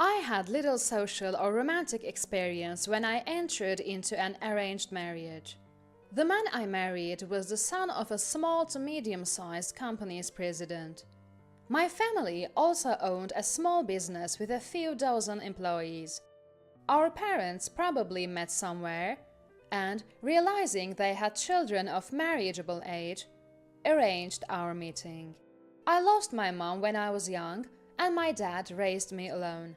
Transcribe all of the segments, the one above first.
I had little social or romantic experience when I entered into an arranged marriage. The man I married was the son of a small to medium-sized company's president. My family also owned a small business with a few dozen employees. Our parents probably met somewhere and, realizing they had children of marriageable age, arranged our meeting. I lost my mom when I was young, and my dad raised me alone.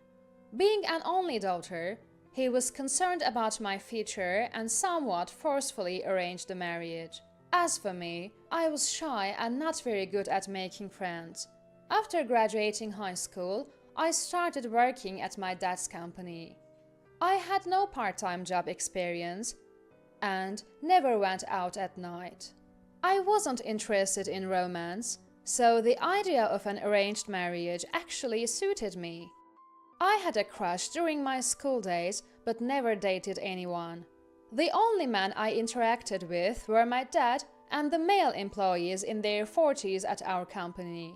Being an only daughter, he was concerned about my future and somewhat forcefully arranged the marriage. As for me, I was shy and not very good at making friends. After graduating high school, I started working at my dad's company. I had no part-time job experience and never went out at night. I wasn't interested in romance, so the idea of an arranged marriage actually suited me. I had a crush during my school days, but never dated anyone. The only men I interacted with were my dad and the male employees in their 40s at our company.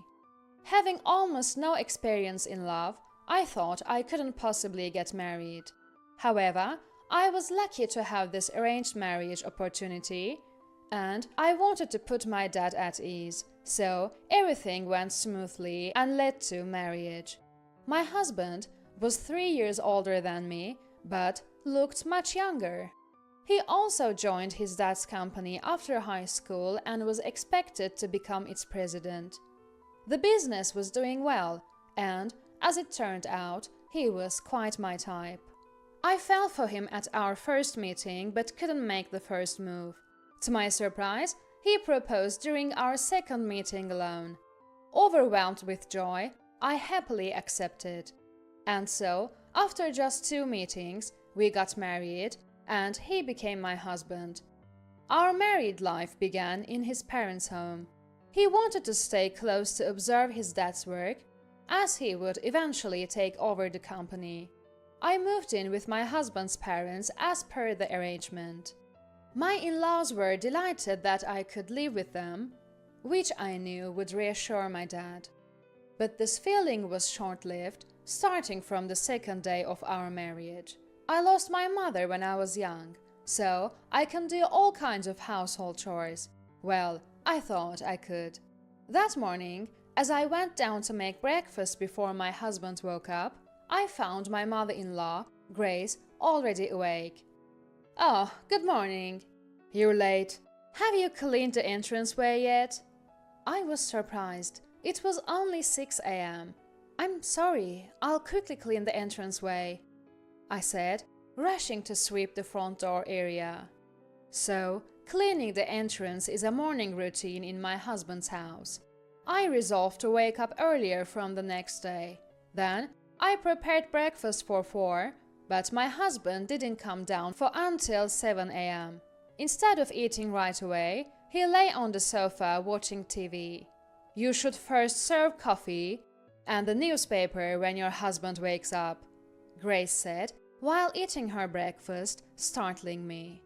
Having almost no experience in love, I thought I couldn't possibly get married. However, I was lucky to have this arranged marriage opportunity, and I wanted to put my dad at ease, so everything went smoothly and led to marriage. My husband was 3 years older than me, but looked much younger. He also joined his dad's company after high school and was expected to become its president. The business was doing well, and, as it turned out, he was quite my type. I fell for him at our first meeting but couldn't make the first move. To my surprise, he proposed during our second meeting alone. Overwhelmed with joy, I happily accepted. And so, after just 2 meetings, we got married, and he became my husband. Our married life began in his parents' home. He wanted to stay close to observe his dad's work, as he would eventually take over the company. I moved in with my husband's parents as per the arrangement. My in-laws were delighted that I could live with them, which I knew would reassure my dad. But this feeling was short-lived, starting from the second day of our marriage. I lost my mother when I was young, so I can do all kinds of household chores. Well, I thought I could. That morning, as I went down to make breakfast before my husband woke up, I found my mother-in-law, Grace, already awake. "Oh, good morning. You're late. Have you cleaned the entranceway yet?" I was surprised. It was only 6 a.m. "I'm sorry, I'll quickly clean the entranceway," I said, rushing to sweep the front door area. So, cleaning the entrance is a morning routine in my husband's house. I resolved to wake up earlier from the next day. Then, I prepared breakfast for 4, but my husband didn't come down for until 7 a.m. Instead of eating right away, he lay on the sofa watching TV. "You should first serve coffee and the newspaper when your husband wakes up," Grace said while eating her breakfast, startling me.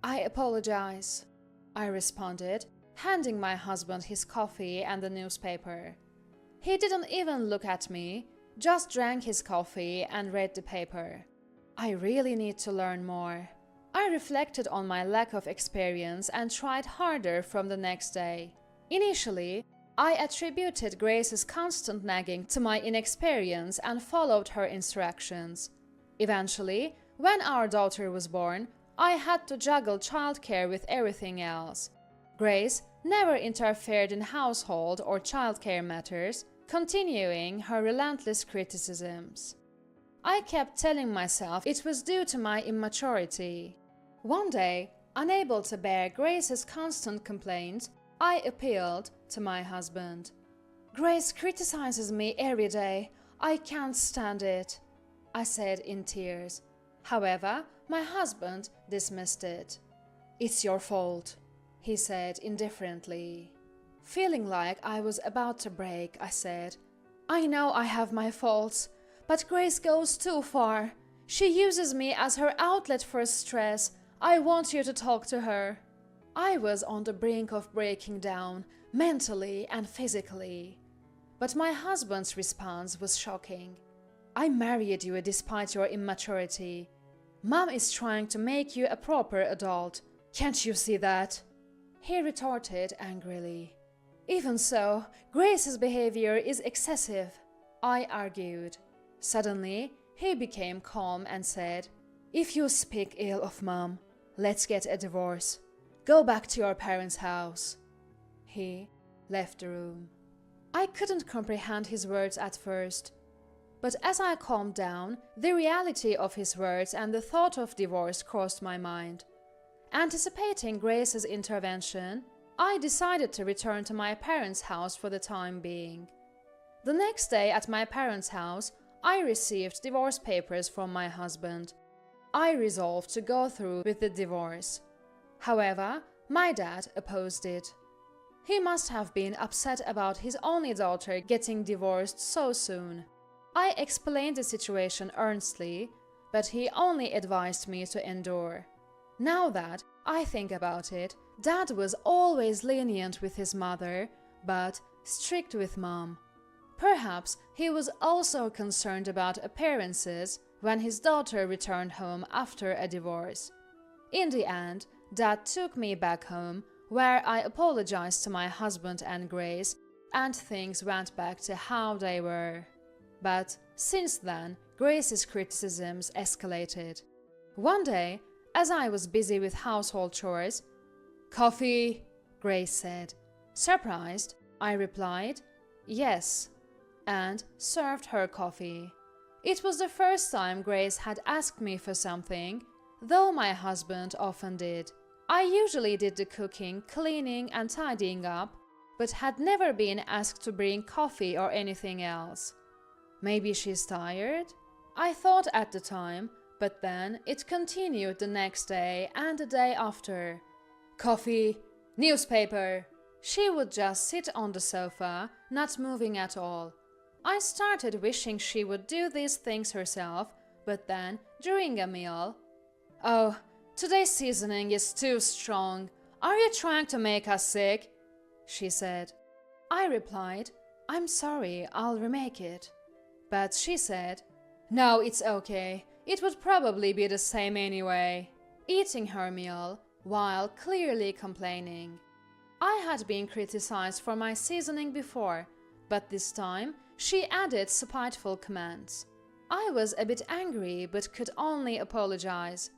"I apologize," I responded, handing my husband his coffee and the newspaper. He didn't even look at me, just drank his coffee and read the paper. I really need to learn more. I reflected on my lack of experience and tried harder from the next day. Initially, I attributed Grace's constant nagging to my inexperience and followed her instructions. Eventually, when our daughter was born, I had to juggle childcare with everything else. Grace never interfered in household or childcare matters, continuing her relentless criticisms. I kept telling myself it was due to my immaturity. One day, unable to bear Grace's constant complaints, I appealed to my husband. "Grace criticizes me every day. I can't stand it," I said in tears. However, my husband dismissed it. "It's your fault," he said indifferently. Feeling like I was about to break, I said, "I know I have my faults, but Grace goes too far. She uses me as her outlet for stress. I want you to talk to her." I was on the brink of breaking down, mentally and physically. But my husband's response was shocking. I married you despite your immaturity. Mom is trying to make you a proper adult. Can't you see that? He retorted angrily. Even so, Grace's behavior is excessive, I argued. Suddenly, he became calm and said, If you speak ill of Mom, let's get a divorce. Go back to your parents' house. He left the room. I couldn't comprehend his words at first. But as I calmed down, the reality of his words and the thought of divorce crossed my mind. Anticipating Grace's intervention, I decided to return to my parents' house for the time being. The next day at my parents' house, I received divorce papers from my husband. I resolved to go through with the divorce. However, my dad opposed it. He must have been upset about his only daughter getting divorced so soon. I explained the situation earnestly, but he only advised me to endure. Now that I think about it, Dad was always lenient with his mother, but strict with Mom. Perhaps he was also concerned about appearances when his daughter returned home after a divorce. In the end, Dad took me back home, where I apologized to my husband and Grace, and things went back to how they were. But since then, Grace's criticisms escalated. One day, as I was busy with household chores, "Coffee," Grace said. Surprised, I replied, "Yes," and served her coffee. It was the first time Grace had asked me for something, though my husband often did. I usually did the cooking, cleaning, and tidying up, but had never been asked to bring coffee or anything else. Maybe she's tired? I thought at the time, but then it continued the next day and the day after. "Coffee, newspaper." She would just sit on the sofa, not moving at all. I started wishing she would do these things herself, but then, during a meal, "Oh, today's seasoning is too strong. Are you trying to make us sick?" she said. I replied, "I'm sorry, I'll remake it." But she said, "No, it's okay. It would probably be the same anyway," eating her meal while clearly complaining. I had been criticized for my seasoning before, but this time she added spiteful comments. I was a bit angry but could only apologize.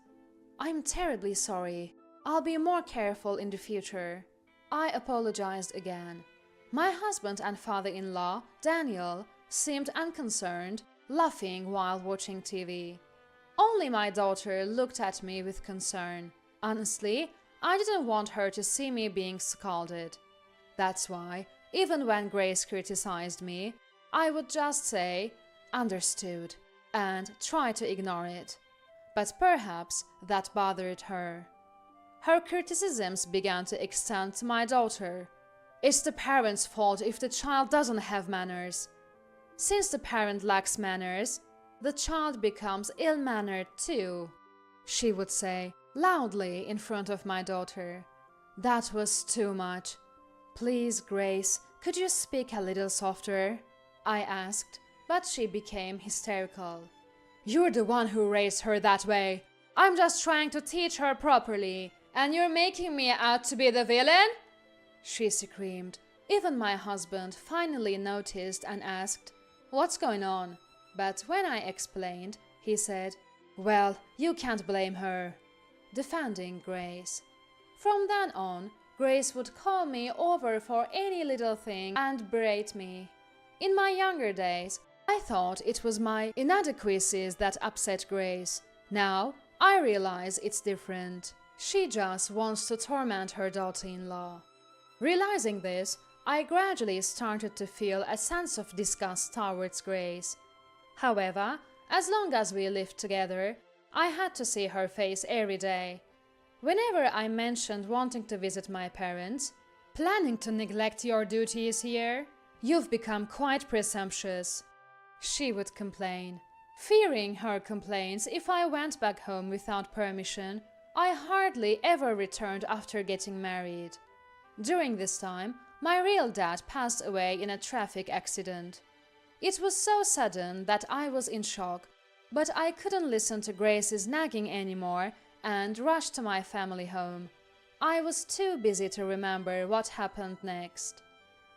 "I'm terribly sorry. I'll be more careful in the future." I apologized again. My husband and father-in-law, Daniel, seemed unconcerned, laughing while watching TV. Only my daughter looked at me with concern. Honestly, I didn't want her to see me being scolded. That's why, even when Grace criticized me, I would just say, "Understood," and try to ignore it. But perhaps that bothered her. Her criticisms began to extend to my daughter. "It's the parent's fault if the child doesn't have manners. Since the parent lacks manners, the child becomes ill-mannered too," she would say loudly in front of my daughter. That was too much. "Please, Grace, could you speak a little softer?" I asked, but she became hysterical. "You're the one who raised her that way. I'm just trying to teach her properly, and you're making me out to be the villain?" she screamed. Even my husband finally noticed and asked, "What's going on?" But when I explained, he said, "Well, you can't blame her," defending Grace. From then on, Grace would call me over for any little thing and berate me. In my younger days, I thought it was my inadequacies that upset Grace. Now, I realize it's different. She just wants to torment her daughter-in-law. Realizing this, I gradually started to feel a sense of disgust towards Grace. However, as long as we lived together, I had to see her face every day. Whenever I mentioned wanting to visit my parents, "Planning to neglect your duties here? You've become quite presumptuous," she would complain. Fearing her complaints if I went back home without permission, I hardly ever returned after getting married. During this time, my real dad passed away in a traffic accident. It was so sudden that I was in shock, but I couldn't listen to Grace's nagging anymore and rushed to my family home. I was too busy to remember what happened next.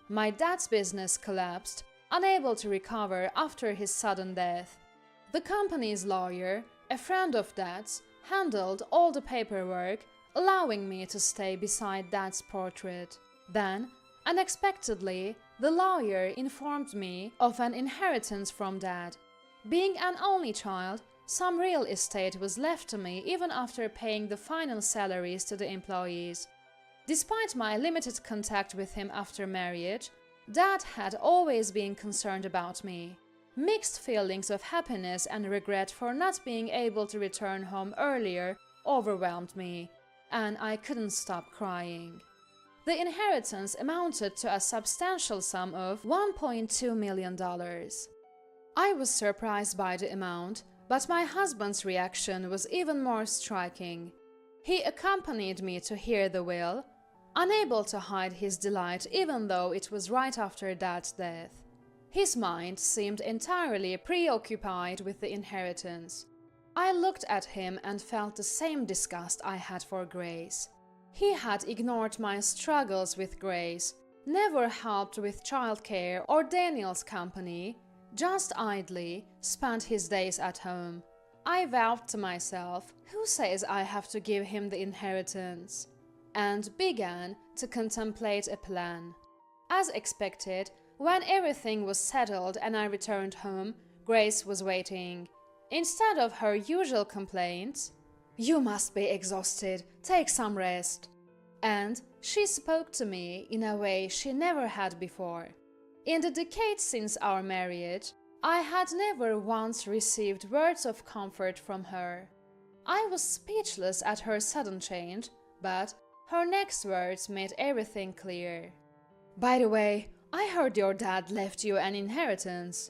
My dad's business collapsed, unable to recover after his sudden death. The company's lawyer, a friend of Dad's, handled all the paperwork, allowing me to stay beside Dad's portrait. Then, unexpectedly, the lawyer informed me of an inheritance from Dad. Being an only child, some real estate was left to me even after paying the final salaries to the employees. Despite my limited contact with him after marriage, Dad had always been concerned about me. Mixed feelings of happiness and regret for not being able to return home earlier overwhelmed me, and I couldn't stop crying. The inheritance amounted to a substantial sum of $1.2 million. I was surprised by the amount, but my husband's reaction was even more striking. He accompanied me to hear the will, unable to hide his delight even though it was right after Dad's death. His mind seemed entirely preoccupied with the inheritance. I looked at him and felt the same disgust I had for Grace. He had ignored my struggles with Grace, never helped with childcare or Daniel's company, just idly spent his days at home. I vowed to myself, who says I have to give him the inheritance? And began to contemplate a plan. As expected, when everything was settled and I returned home, Grace was waiting. Instead of her usual complaints, "You must be exhausted, take some rest," and she spoke to me in a way she never had before. In the decades since our marriage, I had never once received words of comfort from her. I was speechless at her sudden change, but her next words made everything clear. "By the way, I heard your dad left you an inheritance."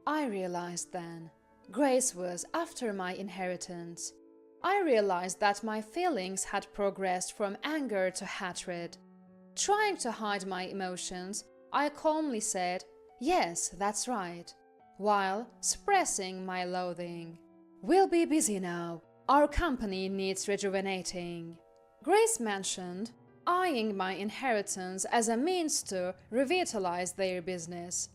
I realized then. Grace was after my inheritance. I realized that my feelings had progressed from anger to hatred. Trying to hide my emotions, I calmly said, "Yes, that's right," while suppressing my loathing. "We'll be busy now. Our company needs rejuvenating." Grace mentioned eyeing my inheritance as a means to revitalize their business.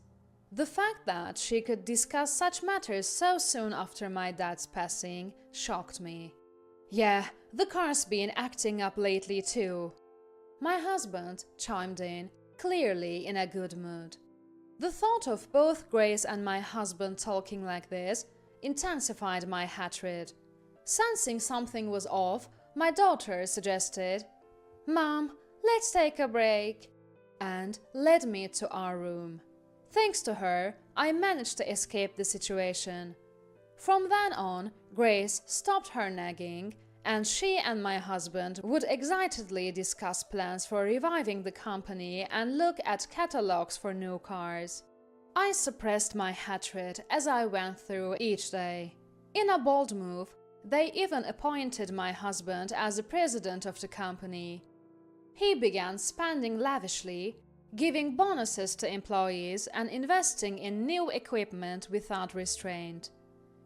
The fact that she could discuss such matters so soon after my dad's passing shocked me. "Yeah, the car's been acting up lately too." My husband chimed in, clearly in a good mood. The thought of both Grace and my husband talking like this intensified my hatred. Sensing something was off, my daughter suggested, "Mom, let's take a break," and led me to our room. Thanks to her, I managed to escape the situation. From then on, Grace stopped her nagging, and she and my husband would excitedly discuss plans for reviving the company and look at catalogs for new cars. I suppressed my hatred as I went through each day. In a bold move, they even appointed my husband as the president of the company. He began spending lavishly, giving bonuses to employees and investing in new equipment without restraint.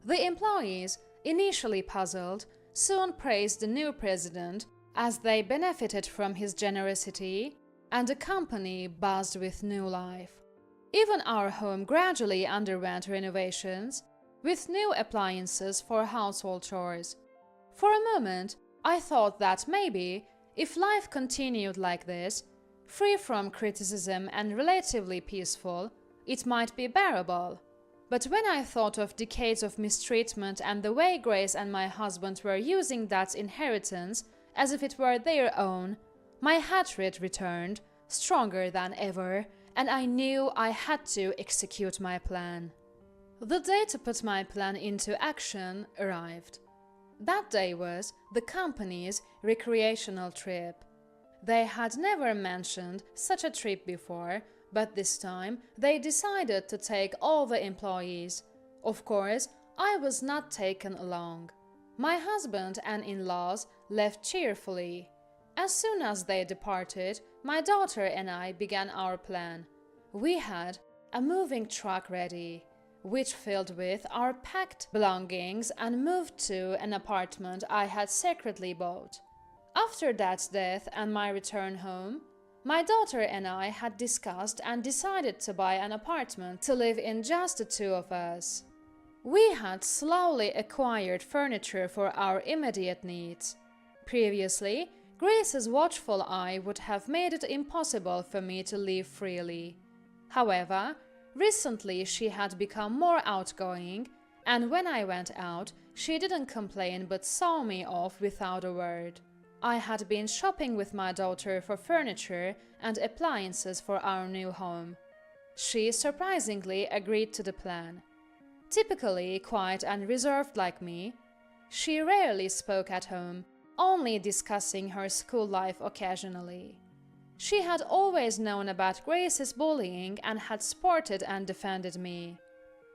The employees, initially puzzled, soon praised the new president as they benefited from his generosity, and the company buzzed with new life. Even our home gradually underwent renovations, with new appliances for household chores. For a moment, I thought that maybe, if life continued like this, free from criticism and relatively peaceful, it might be bearable. But when I thought of decades of mistreatment and the way Grace and my husband were using that inheritance as if it were their own, my hatred returned, stronger than ever, and I knew I had to execute my plan. The day to put my plan into action arrived. That day was the company's recreational trip. They had never mentioned such a trip before, but this time they decided to take all the employees. Of course, I was not taken along. My husband and in-laws left cheerfully. As soon as they departed, my daughter and I began our plan. We had a moving truck ready, which filled with our packed belongings and moved to an apartment I had secretly bought. After Dad's death and my return home, my daughter and I had discussed and decided to buy an apartment to live in just the two of us. We had slowly acquired furniture for our immediate needs. Previously, Grace's watchful eye would have made it impossible for me to live freely. However, recently she had become more outgoing, and when I went out, she didn't complain but saw me off without a word. I had been shopping with my daughter for furniture and appliances for our new home. She surprisingly agreed to the plan. Typically quiet and reserved like me, she rarely spoke at home, only discussing her school life occasionally. She had always known about Grace's bullying and had supported and defended me.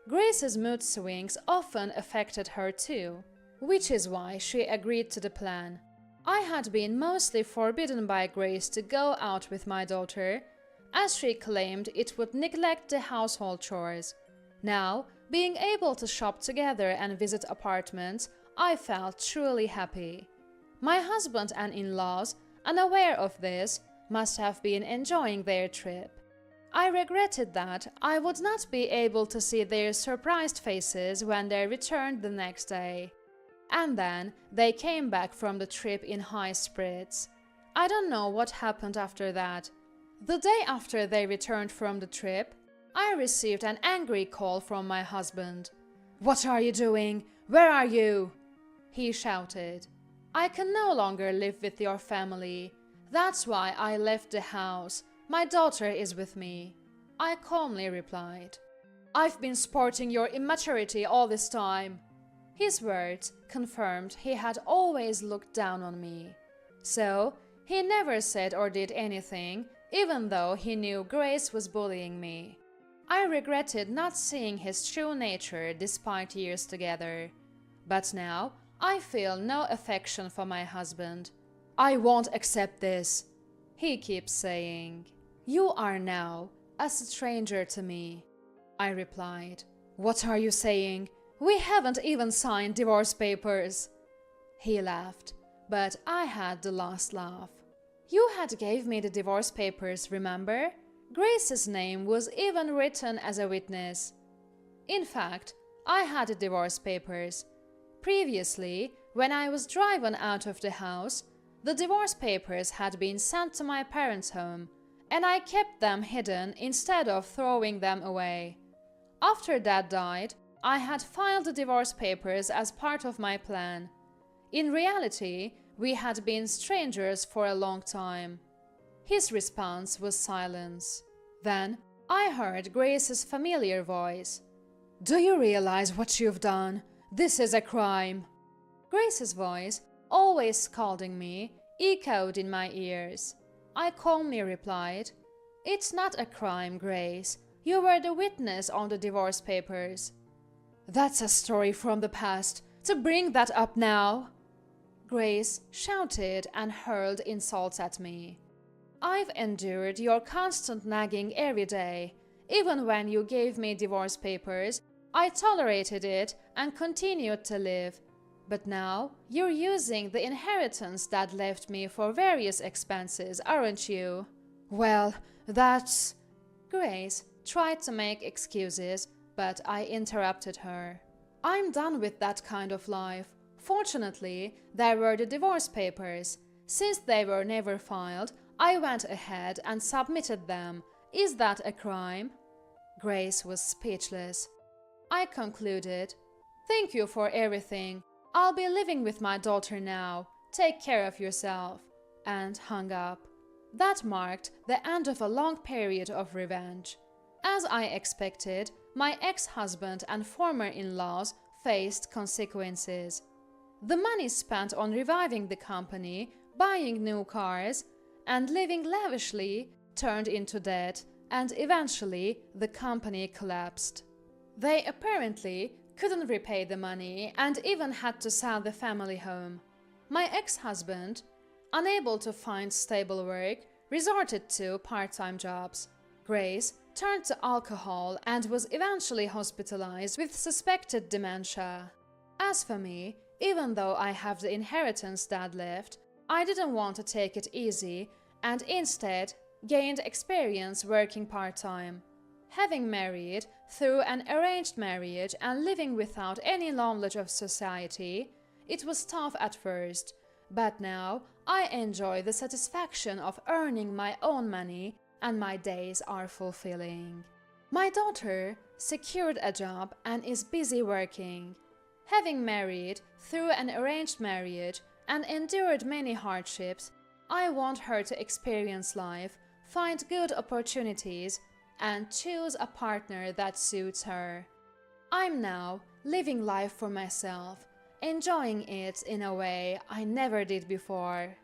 Grace's mood swings often affected her too, which is why she agreed to the plan. I had been mostly forbidden by Grace to go out with my daughter, as she claimed it would neglect the household chores. Now, being able to shop together and visit apartments, I felt truly happy. My husband and in-laws, unaware of this, must have been enjoying their trip. I regretted that I would not be able to see their surprised faces when they returned the next day. And then they came back from the trip in high spirits. I don't know what happened after that. The day after they returned from the trip, I received an angry call from my husband. "What are you doing? Where are you?" he shouted. "I can no longer live with your family. That's why I left the house. My daughter is with me," I calmly replied. "I've been supporting your immaturity all this time." His words confirmed he had always looked down on me. So, he never said or did anything, even though he knew Grace was bullying me. I regretted not seeing his true nature despite years together. But now, I feel no affection for my husband. "I won't accept this," he keeps saying. "You are now a stranger to me," I replied. "What are you saying? We haven't even signed divorce papers." He laughed, but I had the last laugh. "You had gave me the divorce papers, remember? Grace's name was even written as a witness." In fact, I had the divorce papers. Previously, when I was driven out of the house, the divorce papers had been sent to my parents' home, and I kept them hidden instead of throwing them away. After Dad died, I had filed the divorce papers as part of my plan. In reality, we had been strangers for a long time. His response was silence. Then I heard Grace's familiar voice. "Do you realize what you've done? This is a crime." Grace's voice, always scolding me, echoed in my ears. I calmly replied, "It's not a crime, Grace. You were the witness on the divorce papers." "That's a story from the past. To bring that up now!" Grace shouted and hurled insults at me. "I've endured your constant nagging every day. Even when you gave me divorce papers, I tolerated it and continued to live. But now you're using the inheritance Dad left me for various expenses, aren't you?" "Well, that's..." Grace tried to make excuses, but I interrupted her. "I'm done with that kind of life. Fortunately, there were the divorce papers. Since they were never filed, I went ahead and submitted them. Is that a crime?" Grace was speechless. I concluded, "Thank you for everything. I'll be living with my daughter now. Take care of yourself," and hung up. That marked the end of a long period of revenge. As I expected, my ex-husband and former in-laws faced consequences. The money spent on reviving the company, buying new cars, and living lavishly turned into debt, and eventually the company collapsed. They apparently couldn't repay the money and even had to sell the family home. My ex-husband, unable to find stable work, resorted to part-time jobs. Grace turned to alcohol and was eventually hospitalized with suspected dementia. As for me, even though I have the inheritance dad left, I didn't want to take it easy and instead gained experience working part-time. Having married through an arranged marriage and living without any knowledge of society, it was tough at first, but now I enjoy the satisfaction of earning my own money and my days are fulfilling. My daughter secured a job and is busy working. Having married through an arranged marriage and endured many hardships, I want her to experience life, find good opportunities, and choose a partner that suits her. I'm now living life for myself, enjoying it in a way I never did before.